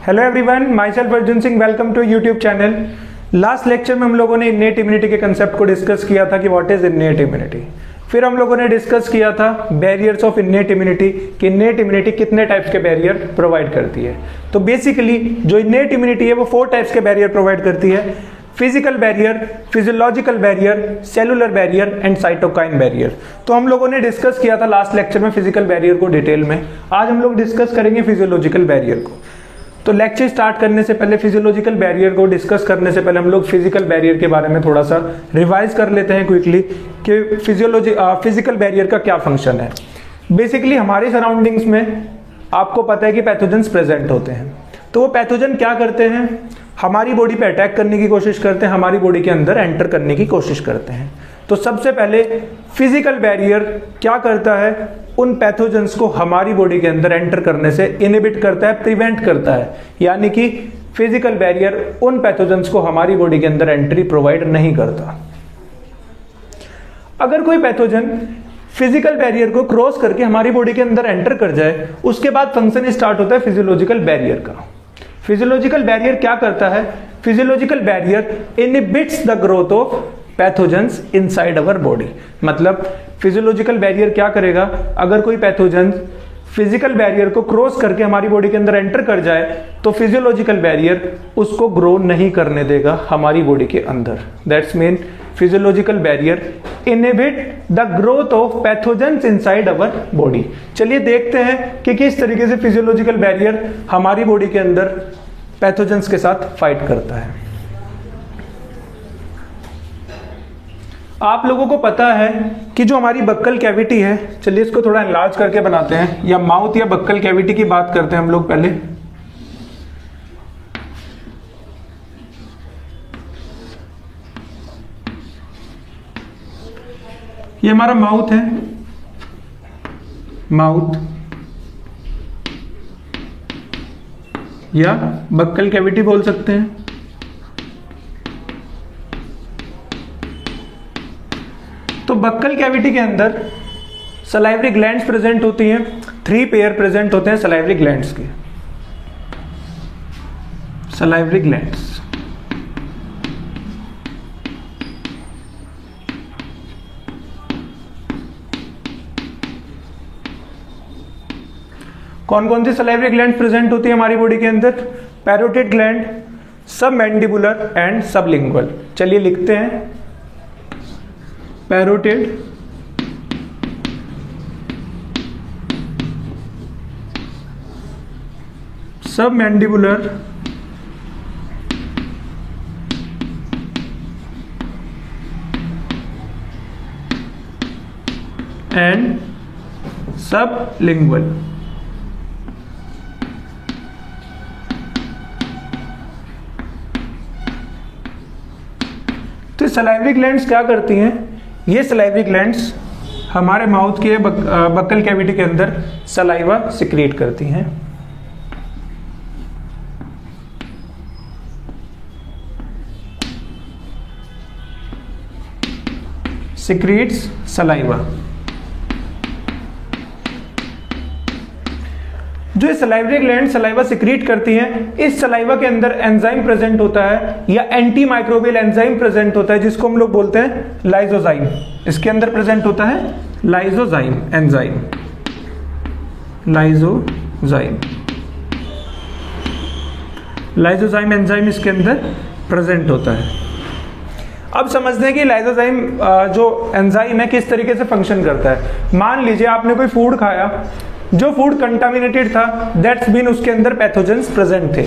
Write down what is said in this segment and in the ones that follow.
Hello everyone, myself Arjun Singh, welcome to YouTube channel. Last lecture में हम लोगों ने इन्नेट इम्यूनिटी के कंसेप्ट को डिस्कस किया था कि व्हाट इज इन्नेट इम्यूनिटी। फिर हम लोगों ने डिस्कस किया था बैरियर्स ऑफ इन्नेट इम्यूनिटी कि इन्नेट इम्यूनिटी कितने टाइप्स के बैरियर प्रोवाइड करती है। तो बेसिकली जो इन्नेट इम्यूनिटी है वो 4 टाइप्स के बैरियर प्रोवाइड करती है: physical barrier, physiological barrier, cellular barrier and cytokine barrier. तो हम लोगों ने डिस्कस किया था लास्ट लेक्चर में फिजिकल बैरियर को डिटेल में। आज हम लोग डिस्कस करेंगे फिजियोलॉजिकल बैरियर को। तो लेक्चर स्टार्ट करने से पहले, फिजियोलॉजिकल बैरियर को डिस्कस करने से पहले हम लोग फिजिकल बैरियर के बारे में थोड़ा सा रिवाइज कर लेते हैं क्विकली कि फिजिकल बैरियर का क्या फंक्शन है। बेसिकली हमारी सराउंडिंग्स में आपको पता है कि पैथोजेंस प्रेजेंट होते हैं। तो वो पैथोजन क्या करते हैं? हमारी बॉडी पे अटैक करने की कोशिश करते हैं, हमारी बॉडी के अंदर एंटर करने की कोशिश करते हैं। तो सबसे पहले फिजिकल बैरियर क्या करता है? उन पैथोजेंस को हमारी बॉडी के अंदर एंटर करने से इनहिबिट करता है, प्रिवेंट करता है। यानी कि फिजिकल बैरियर उन पैथोजेंस को हमारी बॉडी के अंदर एंट्री प्रोवाइड नहीं करता। अगर कोई पैथोजन फिजिकल बैरियर को क्रॉस करके हमारी बॉडी के अंदर एंटर कर जाए, उसके बाद फंक्शन स्टार्ट होता है फिजियोलॉजिकल बैरियर का। फिजियोलॉजिकल बैरियर क्या करता है? Physiological barrier inhibits the growth of pathogens inside our body. मतलब फिजियोलॉजिकल बैरियर क्या करेगा? अगर कोई पैथोजन फिजिकल बैरियर को क्रॉस करके हमारी बॉडी के अंदर एंटर कर जाए तो फिजियोलॉजिकल बैरियर उसको ग्रो नहीं करने देगा हमारी बॉडी के अंदर। That's mean physiological barrier inhibit the growth of pathogens inside our body. चलिए देखते हैं कि किस तरीके से फिजियोलॉजिकल बैरियर हमारी बॉडी के अंदर पैथोजेंस के साथ फाइट करता है। आप लोगों को पता है कि जो हमारी बक्कल कैविटी है, चलिए इसको थोड़ा एनलार्ज करके बनाते हैं, या माउथ या बक्कल कैविटी की बात करते हैं हम लोग पहले। ये हमारा माउथ है, माउथ या बक्कल कैविटी बोल सकते हैं। तो बक्कल कैविटी के अंदर सलाइवरी ग्लैंड्स प्रेजेंट होती हैं। 3 पेयर प्रेजेंट होते हैं सलाइवरी ग्लैंड्स के। सलाइवरी ग्लैंड्स कौन कौन सी सलाइवरी ग्लैंड्स प्रेजेंट होती है हमारी बॉडी के अंदर? Parotid gland, submandibular and sublingual. चलिए लिखते हैं, पैरोटिड, सबमैंडिबुलर एंड सबलिंगुअल। तो सलाइवरी ग्लैंड्स क्या करती हैं? ये सलाइवरी ग्लैंड्स हमारे माउथ के बक्कल कैविटी के अंदर सलाइवा सिक्रीट करती हैं। Secretes saliva. जो सलाइवरी ग्लैंड सलाइवा सिक्रीट करती हैं, इस सलाइवा के अंदर एंजाइम प्रेजेंट होता है या एंटी माइक्रोबियल एंजाइम प्रेजेंट होता है, जिसको हम लोग बोलते हैं लाइसोजाइम। इसके अंदर प्रेजेंट होता है lysozyme enzyme, lysozyme, lysozyme enzyme इसके अंदर प्रेजेंट होता है। अब समझते हैं कि लाइसोजाइम जो एंजाइम है किस तरीके से फंक्शन करता है। मान लीजिए आपने कोई फूड खाया, जो फूड कंटामिनेटेड था, दैट्स मीन उसके अंदर पैथोजेंस प्रेजेंट थे।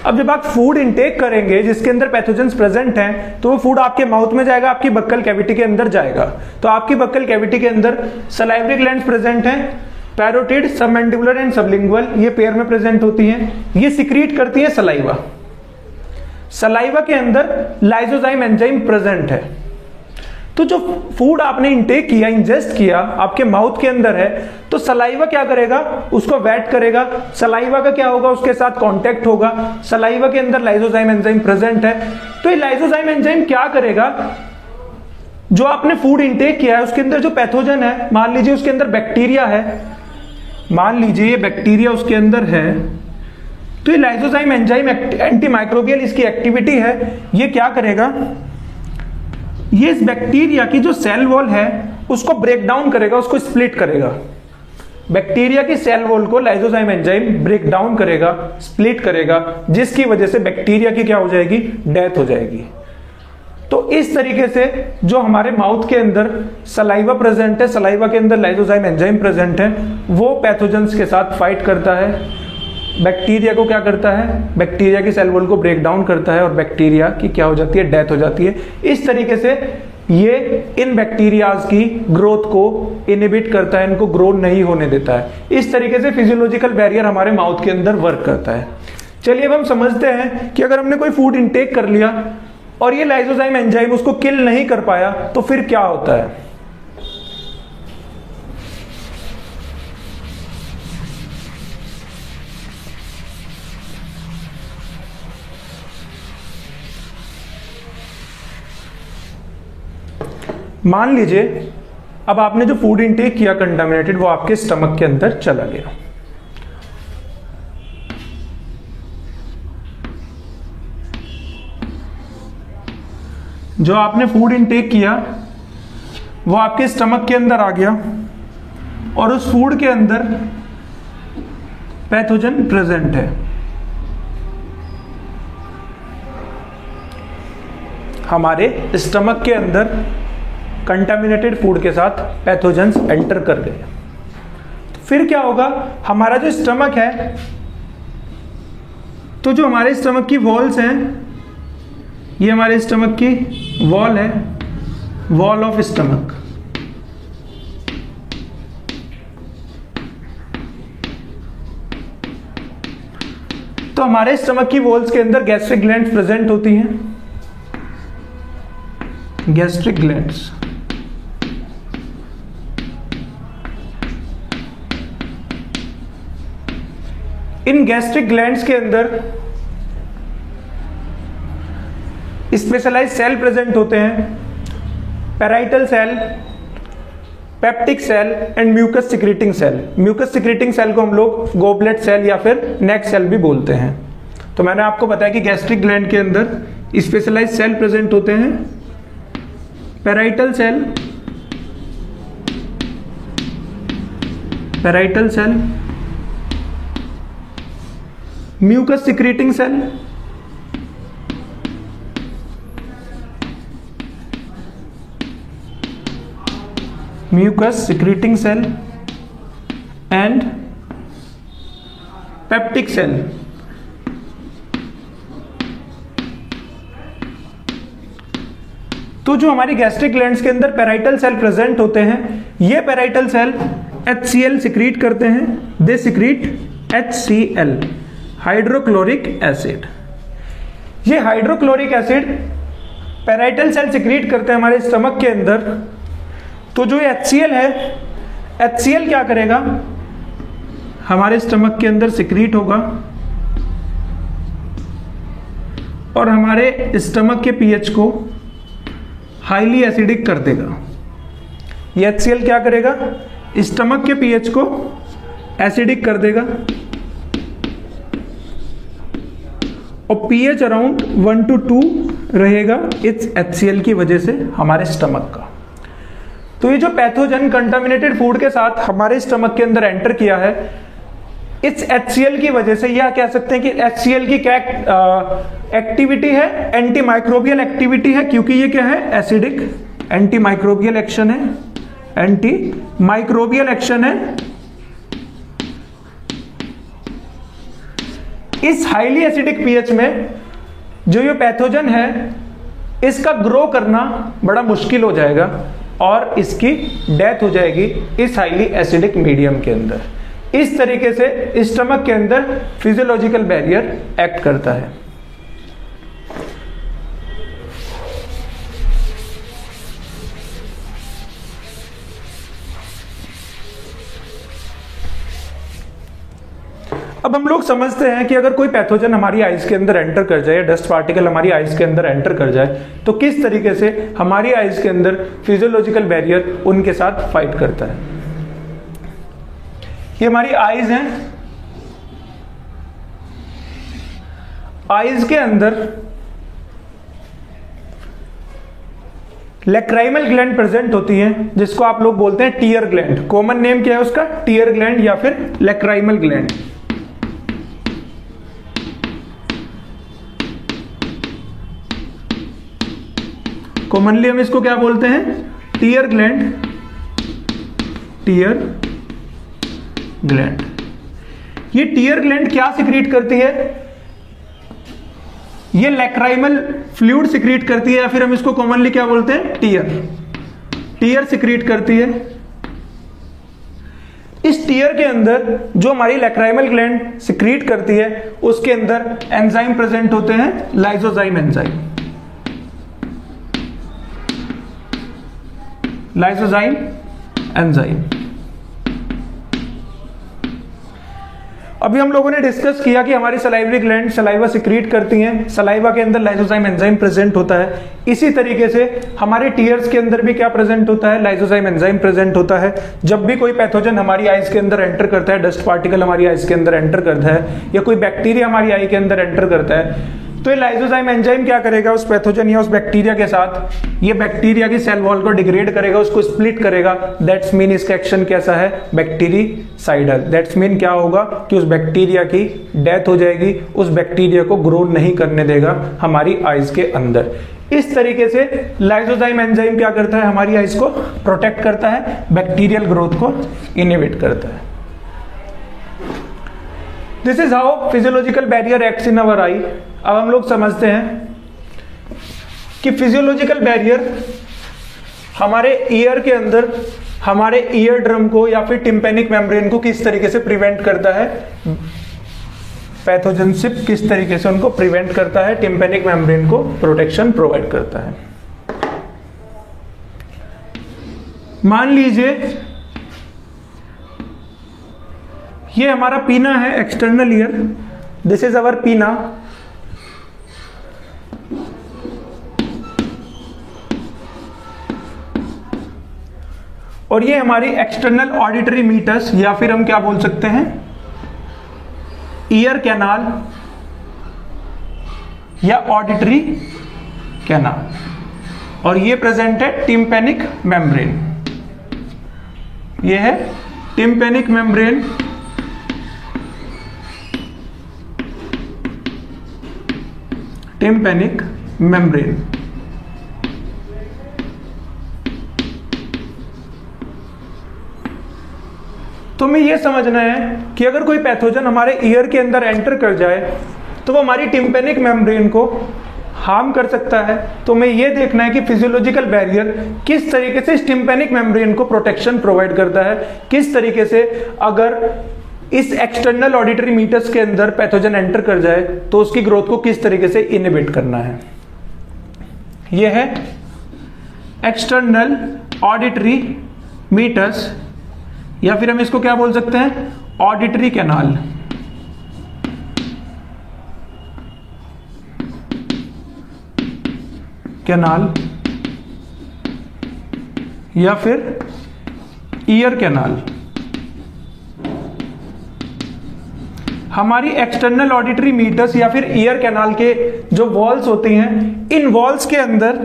अब जब आप फूड इनटेक करेंगे जिसके अंदर पैथोजेंस प्रेजेंट हैं, तो वो फूड आपके माउथ में जाएगा, आपकी बक्कल कैविटी के अंदर जाएगा। तो आपकी बक्कल कैविटी के अंदर सलाइवरी ग्लैंड्स प्रेजेंट हैं, पैरोटिड, सबमैंडिबुलर एंड सबलिंगुअल, ये पेयर में प्रेजेंट होती हैं। ये सिक्रीट करती है सलाइवा। सलाइवा के अंदर लाइसोजाइम एंजाइम प्रेजेंट है। तो जो फूड आपने इंटेक किया, इंजेस्ट किया, आपके माउथ के अंदर है, तो सलाइवा क्या करेगा? उसको वेट करेगा। सलाइवा का क्या होगा? उसके साथ कांटेक्ट होगा। सलाइवा के अंदर लाइसोजाइम एंजाइम प्रेजेंट है। तो ये लाइसोजाइम एंजाइम क्या करेगा? जो आपने फूड इंटेक किया है उसके अंदर जो पैथोजन है, मान लीजिए उसके अंदर बैक्टीरिया है, मान लीजिए ये बैक्टीरिया उसके अंदर है, तो ये लाइसोजाइम एंजाइम एंटी माइक्रोबियल इसकी एक्टिविटी है, ये क्या करेगा, ये इस बैक्टीरिया की जो सेल वॉल है उसको ब्रेक डाउन करेगा, उसको स्प्लिट करेगा। बैक्टीरिया की सेल वॉल को लाइसोजाइम एंजाइम ब्रेक डाउन करेगा, स्प्लिट करेगा, जिसकी वजह से बैक्टीरिया की क्या हो जाएगी, डेथ हो जाएगी। तो इस तरीके से जो हमारे माउथ के अंदर सलाइवा प्रेजेंट है, सलाइवा के अंदर लाइसोजाइम एंजाइम प्रेजेंट है, वो पैथोजेंस के साथ फाइट करता है, बैक्टीरिया को क्या करता है, बैक्टीरिया की सेल वॉल को ब्रेक डाउन करता है और बैक्टीरिया की क्या हो जाती है, डेथ हो जाती है। इस तरीके से ये इन बैक्टीरियाज की ग्रोथ को इनहिबिट करता है, इनको ग्रो नहीं होने देता है। इस तरीके से फिजियोलॉजिकल बैरियर हमारे माउथ के अंदर वर्क करता है। चलिए अब हम समझते हैं कि अगर हमने कोई फूड इनटेक कर लिया और ये लाइसोजाइम एंजाइम उसको किल नहीं कर पाया तो फिर क्या होता है। मान लीजिए अब आपने जो फूड इनटेक किया कंटामिनेटेड, वो आपके स्टमक के अंदर चला गया। जो आपने फूड इनटेक किया वो आपके स्टमक के अंदर आ गया और उस फूड के अंदर पैथोजन प्रेजेंट है। हमारे स्टमक के अंदर कंटामिनेटेड फूड के साथ पैथोजेंस एंटर कर गए। तो फिर क्या होगा, हमारा जो स्टमक है, तो जो हमारे स्टमक की वॉल्स हैं, ये हमारे स्टमक की वॉल है, वॉल ऑफ स्टमक। तो हमारे स्टमक की वॉल्स के अंदर गैस्ट्रिक ग्लैंड्स प्रेजेंट होती हैं, गैस्ट्रिक ग्लैंड्स। इन गैस्ट्रिक ग्लैंड्स के अंदर स्पेशलाइज्ड सेल प्रेजेंट होते हैं, parietal cell, peptic cell and mucus secreting cell. Mucus secreting cell को हम लोग गोबलेट सेल या फिर नेक सेल भी बोलते हैं। तो मैंने आपको बताया कि गैस्ट्रिक ग्लैंड के अंदर स्पेशलाइज्ड सेल प्रेजेंट होते हैं, parietal cell, parietal cell, mucus secreting cell, mucus secreting cell and peptic cell. तो जो हमारी गैस्ट्रिक ग्लैंड्स के अंदर पैराइटल सेल प्रेजेंट होते हैं, ये पैराइटल सेल HCl सिक्रीट करते हैं, they secrete HCl, hydrochloric acid. ये hydrochloric acid parietal cell secrete करते हैं हमारे स्टमक के अंदर। तो जो ये HCl है, HCl क्या करेगा, हमारे स्टमक के अंदर सिक्रीट होगा और हमारे स्टमक के pH को हाईली एसिडिक कर देगा। ये HCl क्या करेगा, स्टमक के pH को एसिडिक कर देगा और pH अराउंड 1 to 2 रहेगा इस HCl की वजह से हमारे स्टमक का। तो ये जो पैथोजन कंटामिनेटेड फूड के साथ हमारे स्टमक के अंदर एंटर किया है, इस HCl की वजह से यह कह सकते हैं कि HCl की क्या एक्टिविटी है, एंटी माइक्रोबियल एक्टिविटी है, क्योंकि ये क्या है, एसिडिक, एंटी माइक्रोबियल एक्शन है, एंटी माइक्रोबियल एक्शन है। इस हाईली एसिडिक पीएच में जो ये पैथोजन है, इसका ग्रो करना बड़ा मुश्किल हो जाएगा और इसकी डेथ हो जाएगी इस हाईली एसिडिक मीडियम के अंदर। इस तरीके से स्टमक के अंदर फिजियोलॉजिकल बैरियर एक्ट करता है। अब हम लोग समझते हैं कि अगर कोई पैथोजन हमारी आइज के अंदर एंटर कर जाए, डस्ट पार्टिकल हमारी आइज के अंदर एंटर कर जाए, तो किस तरीके से हमारी आइज के अंदर फिजियोलॉजिकल बैरियर उनके साथ फाइट करता है। ये हमारी आइज हैं, आईज के अंदर लैक्राइमल ग्लैंड प्रेजेंट होती है, जिसको आप लोग बोलते हैं टीयर ग्लैंड। कॉमन नेम क्या है उसका? टीयर ग्लैंड या फिर लैक्राइमल ग्लैंड। कॉमनली हम इसको क्या बोलते हैं? Tear gland, tear gland. ये टीयर ग्लैंड क्या सिक्रीट करती है? ये लैक्राइमल फ्लूइड सिक्रीट करती है, या फिर हम इसको कॉमनली क्या बोलते हैं? टीयर सिक्रीट करती है। इस टीयर के अंदर जो हमारी लैक्राइमल ग्लैंड सिक्रीट करती है, उसके अंदर एंजाइम प्रेजेंट होते हैं, लाइसोजाइम एंजाइम। Lysozyme enzyme. अभी हम लोगों ने डिस्कस किया कि हमारी सलाइवरी ग्लैंड सलाइवा सिक्रीट करती हैं, सलाइवा के अंदर लाइसोजाइम एंजाइम प्रेजेंट होता है। इसी तरीके से हमारे टीयर्स के अंदर भी क्या प्रेजेंट होता है? लाइसोजाइम एंजाइम प्रेजेंट होता है। जब भी कोई पैथोजन हमारी आइज के अंदर एंटर करता है, डस्ट पार्टिकल हमारी आइज के अंदर एंटर करता है, या कोई बैक्टीरिया हमारी आई के अंदर एंटर करता है, तो ये लाइसोजाइम एंजाइम क्या करेगा? उस पैथोजन या उस बैक्टीरिया के साथ ये बैक्टीरिया की सेल वॉल को डिग्रेड करेगा, उसको स्प्लिट करेगा। दैट्स मीन इसका एक्शन कैसा है? बैक्टीरिसाइडल। दैट्स मीन क्या होगा कि उस बैक्टीरिया की डेथ हो जाएगी, उस बैक्टीरिया को ग्रो नहीं करने देगा हमारी आइज के अंदर। इस तरीके से लाइसोजाइम एंजाइम क्या करता है? हमारी आइज को प्रोटेक्ट करता है, बैक्टीरियल ग्रोथ को इनहिबिट करता है। This is how physiological barrier acts in our eye. अब हम लोग समझते हैं कि फिजियोलॉजिकल बैरियर हमारे ईयर के अंदर हमारे ईयर ड्रम को या फिर टिम्पेनिक मेम्ब्रेन को किस तरीके से प्रिवेंट करता है, पैथोजेनशिप किस तरीके से उनको प्रिवेंट करता है, टिम्पेनिक मेम्ब्रेन को प्रोटेक्शन प्रोवाइड करता है। मान लीजिए ये हमारा पीना है, external ear, this is our पीना। और ये हमारी एक्सटर्नल ऑडिटरी मीटर्स या फिर हम क्या बोल सकते हैं? ईयर कैनाल या ऑडिटरी कैनाल। और ये प्रेजेंट है टिम्पेनिक मेम्ब्रेन। ये है टिम्पेनिक मेम्ब्रेन। Tympanic membrane. तो हमें यह समझना है कि अगर कोई पैथोजन हमारे ईयर के अंदर एंटर कर जाए तो वो हमारी टिम्पेनिक मेम्ब्रेन को हार्म कर सकता है। तो हमें यह देखना है कि फिजियोलॉजिकल बैरियर किस तरीके से इस टिम्पेनिक मेम्ब्रेन को प्रोटेक्शन प्रोवाइड करता है, किस तरीके से अगर इस एक्सटर्नल ऑडिटरी मीटर्स के अंदर पैथोजन एंटर कर जाए तो उसकी ग्रोथ को किस तरीके से इनहिबिट करना है। यह है एक्सटर्नल ऑडिटरी मीटर्स या फिर हम इसको क्या बोल सकते हैं? Auditory canal. या फिर ईयर कैनाल। हमारी एक्सटर्नल ऑडिटरी मीटर्स या फिर ईयर कैनाल के जो वॉल्स होती हैं, इन वॉल्स के अंदर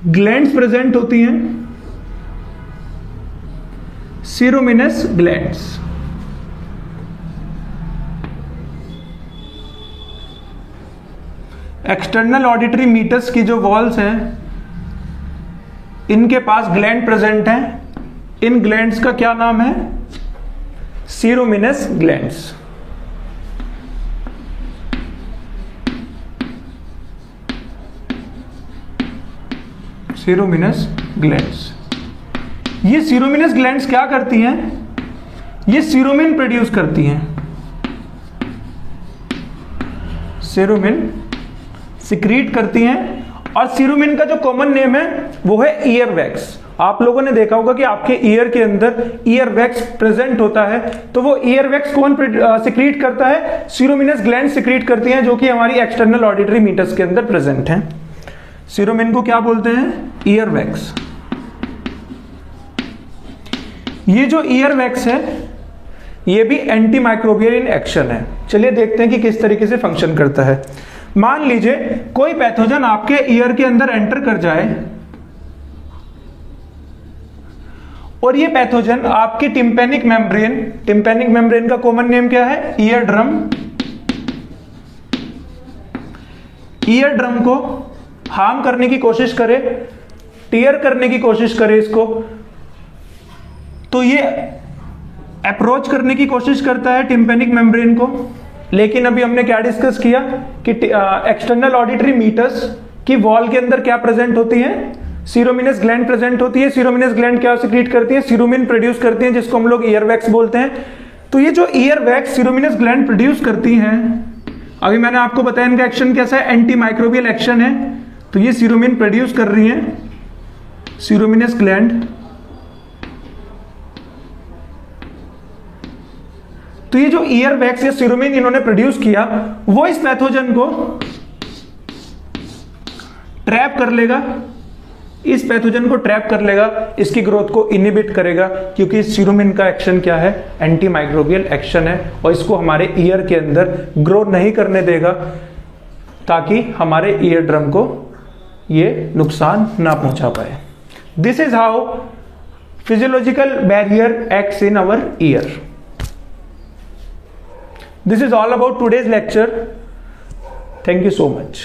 ग्लैंड्स प्रेजेंट होती हैं, सीरोमिनस ग्लैंड्स। एक्सटर्नल ऑडिटरी मीटर्स की जो वॉल्स हैं, इनके पास ग्लैंड प्रेजेंट हैं। इन ग्लैंड्स का क्या नाम है? सीरोमिनस ग्लैंड्स। सीरोमिनस ग्लैंड्स। ये सीरोमिनस ग्लैंड्स क्या करती हैं? ये सीरोमिन प्रोड्यूस करती हैं। सीरोमिन सिक्रीट करती हैं। और सीरोमिन का जो कॉमन नेम है वो है ईयर वैक्स। आप लोगों ने देखा होगा कि आपके ईयर के अंदर ईयर वैक्स प्रेजेंट होता है, तो वो ईयर वैक्स कौन सिक्रीट करता है? सीरोमिनस ग्लैंड सिक्रीट करती हैं, जो कि हमारी एक्सटर्नल ऑडिटरी मीटर्स के अंदर प्रेजेंट हैं। सीरोमिन को क्या बोलते हैं? Ear wax. ये जो ईयर वैक्स है ये भी एंटी माइक्रोबियल इन एक्शन है। चलिए देखते हैं कि किस तरीके से फंक्शन करता है। मान लीजिए कोई पैथोजन आपके ईयर के अंदर एंटर कर जाए और ये पैथोजन आपकी टिम्पैनिक मेम्ब्रेन का कॉमन नेम क्या है, ईयर ड्रम को हार्म करने की कोशिश करे, टीयर करने की कोशिश करे इसको, तो ये अप्रोच करने की कोशिश करता है टिम्पैनिक मेम्ब्रेन को। लेकिन अभी हमने क्या डिस्कस किया कि एक्सटर्नल ऑडिटरी मीटर्स की वॉल के अंदर क्या प्रेजेंट होती है, सीरोमिनस ग्लैंड प्रेजेंट होती है। सीरोमिनस ग्लैंड क्या सिक्रीट करती है, सीरोमिन प्रोड्यूस करती है, जिसको हम लोग ईयर वैक्स बोलते हैं। तो ये जो ईयर वैक्स सीरोमिनस ग्लैंड प्रोड्यूस करती हैं, अभी मैंने आपको बताया इनका एक्शन कैसा है, एंटी माइक्रोबियल एक्शन है। तो ये सीरोमिन प्रोड्यूस कर रही है, सीरोमिनस ग्लैंड। तो ये जो ईयर वैक्स या सीरोमिन इन्होंने प्रोड्यूस किया, वो इस पैथोजन को ट्रैप कर लेगा, इस पैथोजन को ट्रैप कर लेगा, इसकी ग्रोथ को इनहिबिट करेगा, क्योंकि इस सीरोमिन का एक्शन क्या है, एंटी माइक्रोबियल एक्शन है, और इसको हमारे ईयर के अंदर ग्रो नहीं करने देगा, ताकि हमारे ईयर ड्रम को ये नुकसान ना पहुंचा पाए। This is how physiological barrier acts in our ear. This is all about today's lecture. Thank you so much.